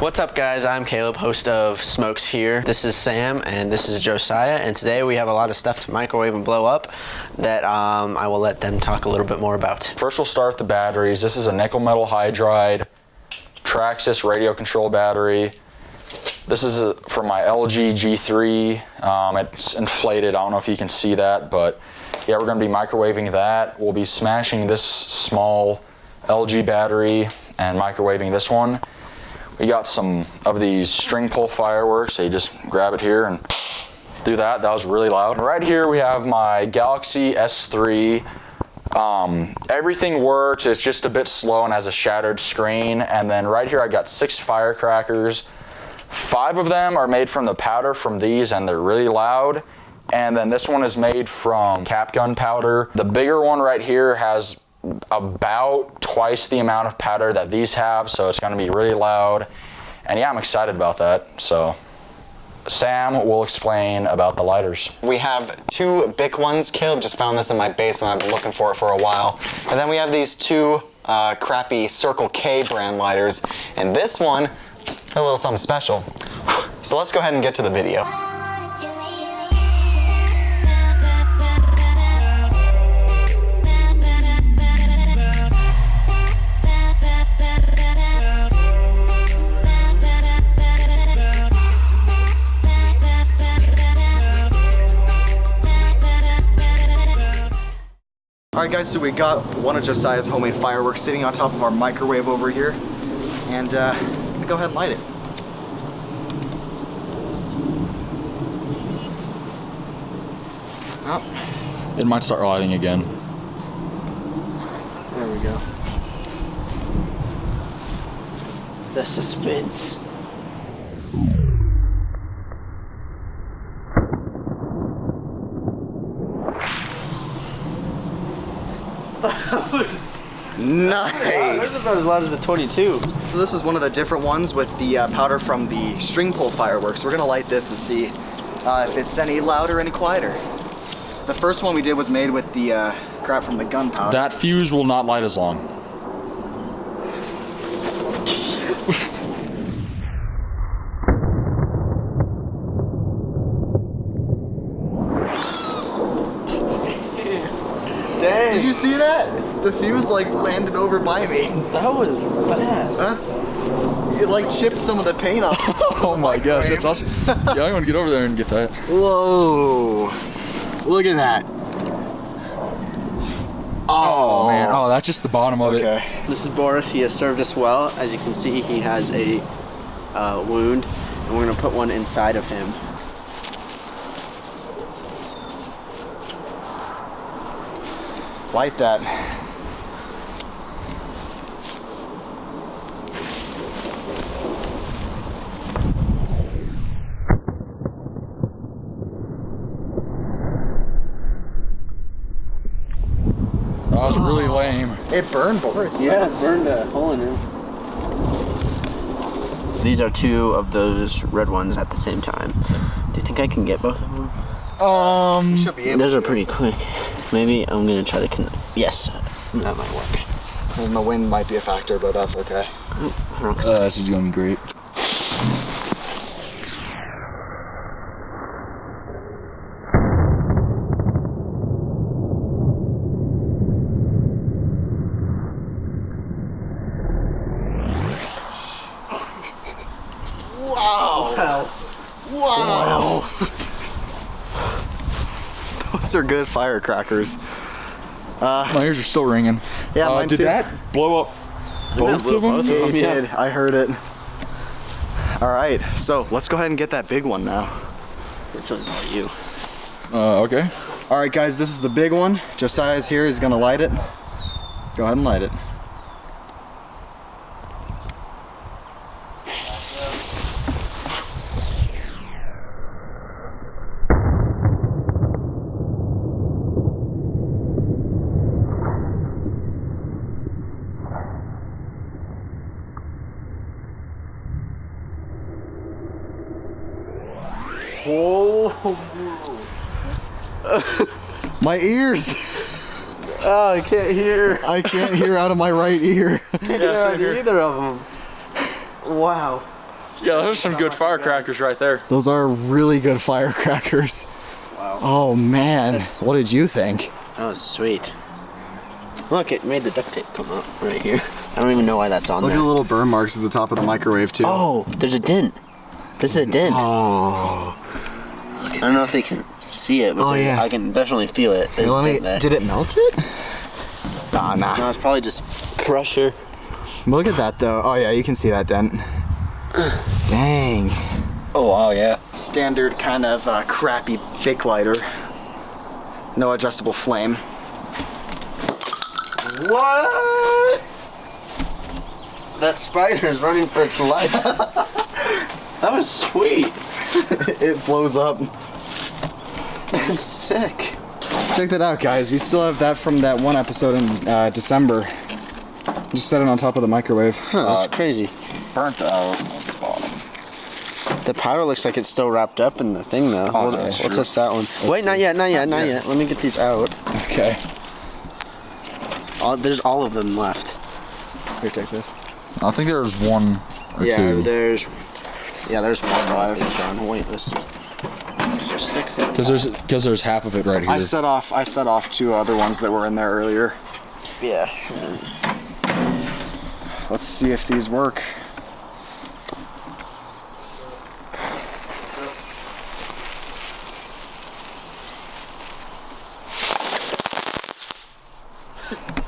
What's up, guys? I'm Caleb, host of Smokes Here. This is Sam and this is Josiah, and today we have a lot of stuff to microwave and blow up that I will let them talk a little bit more about. First we'll start with the batteries. This is a nickel metal hydride Traxxas radio control battery. This is from my LG G3. It's inflated. I don't know if you can see that, but yeah, we're going to be microwaving that. We'll be smashing this small LG battery and microwaving this one. We got some of these string pull fireworks, so you just grab it here and do that. That was really loud. Right here we have my Galaxy S3. Everything works, it's just a bit slow and has a shattered screen. And then right here I got 6 firecrackers. 5 of them are made from the powder from these, and they're really loud. And then this one is made from cap gun powder. The bigger one right here has about twice the amount of powder that these have, so it's going to be really loud. And yeah, I'm excited about that. So Sam will explain about the lighters. We have 2 Bic ones. Caleb just found this in my basement. I've been looking for it for a while. And then we have these 2 crappy Circle K brand lighters, and this one a little something special. So let's go ahead and get to the video. Alright guys, so we got one of Josiah's homemade fireworks sitting on top of our microwave over here, and I'm gonna go ahead and light it. Oh. It might start lighting again. There we go. The suspense. Nice! Wow, that's about as loud as a 22. So this is one of the different ones with the powder from the string pull fireworks. We're gonna light this and see if it's any louder, any quieter. The first one we did was made with the crap from the gunpowder. That fuse will not light as long. Dang. Did you see that? The fuse like landed over by me. That was fast. It like chipped some of the paint off. Oh my gosh, that's awesome. Yeah, I'm gonna get over there and get that. Whoa. Look at that. Oh man, oh, that's just the bottom of it. This is Boris. He has served us well. As you can see, he has a wound, and we're gonna put one inside of him. Light that. That was really lame. It burned, Boris. Yeah, it burned a hole in him. These are 2 of those red ones at the same time. Do you think I can get both of them? You should be able Those to. are pretty quick. Maybe I'm gonna try to connect. Yes, that might work. And the wind might be a factor, but that's okay. This is going great. Wow. Wow. Those are good firecrackers. My ears are still ringing. Yeah, mine did too. that blow up both of them? It did. I heard it. All right, so let's go ahead and get that big one now. This one's about you. Okay. All right, guys, this is the big one. Josiah's here. He's gonna light it. Go ahead and light it. Whoa. My ears. Oh, I can't hear. I can't hear out of my right ear. Can't hear out of either of them. Wow. Yeah, those are some good firecrackers right there. Those are really good firecrackers. Wow. Oh man, what did you think? That was sweet. Look, it made the duct tape come out right here. I don't even know why that's on Look there. at the little burn marks at the top of the microwave too. Oh, there's a dent. This is a dent. Oh. I don't know if they can see it, but yeah. I can definitely feel it. There's a dent there. Did it melt it? Nah. No, it's probably just pressure. Look at that though. Oh yeah, you can see that dent. Dang. Oh wow, yeah. Standard kind of crappy Bic lighter. No adjustable flame. What? That spider is running for its life. That was sweet. It blows up. That's sick. Check that out, guys. We still have that from that one episode in December. Just set it on top of the microwave. Huh, that's crazy. Burnt out on the bottom. The powder looks like it's still wrapped up in the thing, though. Oh, We'll that's true. test that one. Wait, not yet. Let me get these out. Okay. There's all of them left. Here, take this. I think there's one or two. there's one left. Done. Wait, let's see. There's 6 in Because there's half of it right here. I set off 2 other ones that were in there earlier. Yeah. Let's see if these work.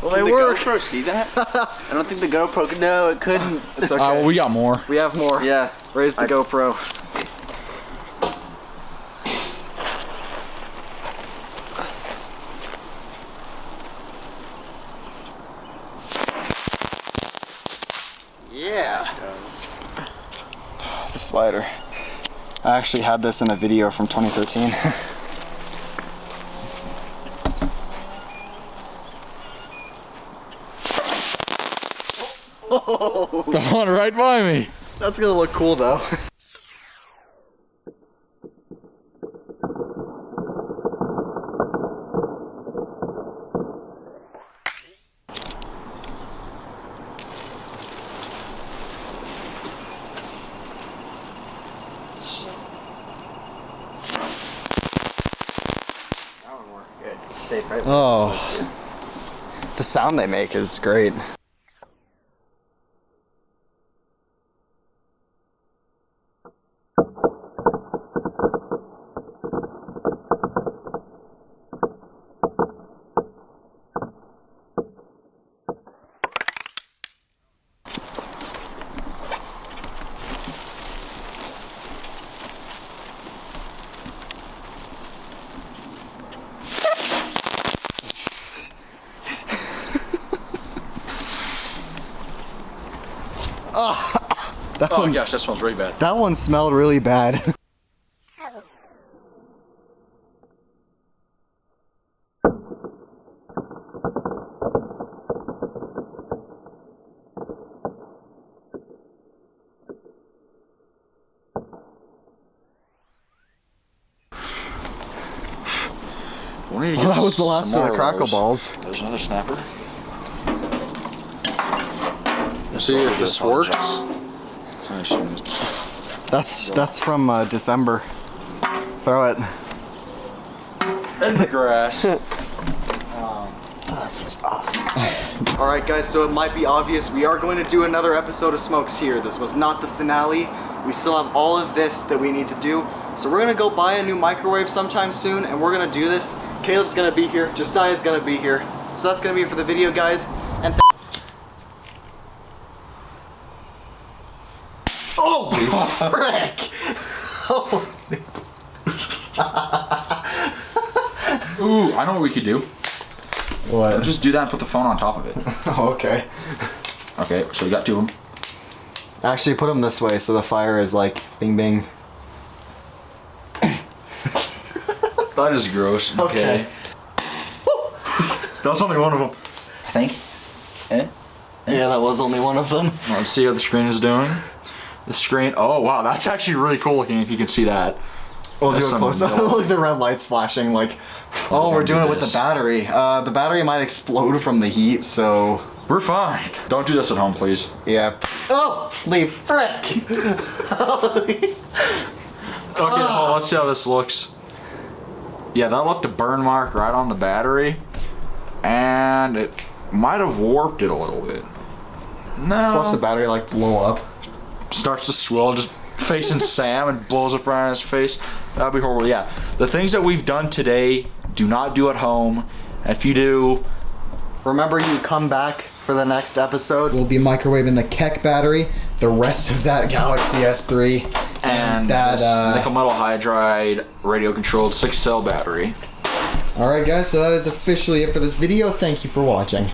Well, they work. GoPro see that? I don't think the GoPro could. No, it couldn't. It's okay. well, we got more. We have more. Yeah. Raise the GoPro. Yeah. It does. This lighter. I actually had this in a video from 2013. The one right by me. That's gonna look cool though. That one worked good. It stayed right. Oh. The sound they make is great. Oh gosh, that smells really bad. That one smelled really bad. Well, that was the last of the crackle balls. There's another snapper. Let's see if this works. That's from December. Throw it. In the grass. Alright guys, so it might be obvious we are going to do another episode of Smokes Here. This was not the finale. We still have all of this that we need to do. So we're gonna go buy a new microwave sometime soon and we're gonna do this. Caleb's gonna be here, Josiah's gonna be here. So that's gonna be it for the video, guys. And holy frick! Ooh, I know what we could do. What? Just do that and put the phone on top of it. Oh, okay. Okay, so we got 2 of them. Actually, put them this way so the fire is like bing bing. That is gross. Okay. That's only one of them. I think. Yeah, that was only one of them. Let's see how the screen is doing. The screen. Oh wow, that's actually really cool looking. If you can see that. We'll That's do a close up. some- Look, the red light's flashing. Like, oh, we're doing it with the battery. The battery might explode from the heat, so We're fine. Don't do this at home, please. Yeah. Oh, leave. Frick. Okay, let's see how this looks. Yeah, that looked a burn mark right on the battery. And it might have warped it a little bit. No. Just watch the battery like blow up. Starts to swell, just facing Sam and blows up right on his face. That'd be horrible. Yeah, the things that we've done today, do not do at home. If you do, remember, you come back for the next episode. We'll be microwaving the Keck battery, the rest of that Galaxy S3, and that this nickel metal hydride radio controlled 6-cell battery. Alright guys, so that is officially it for this video. Thank you for watching.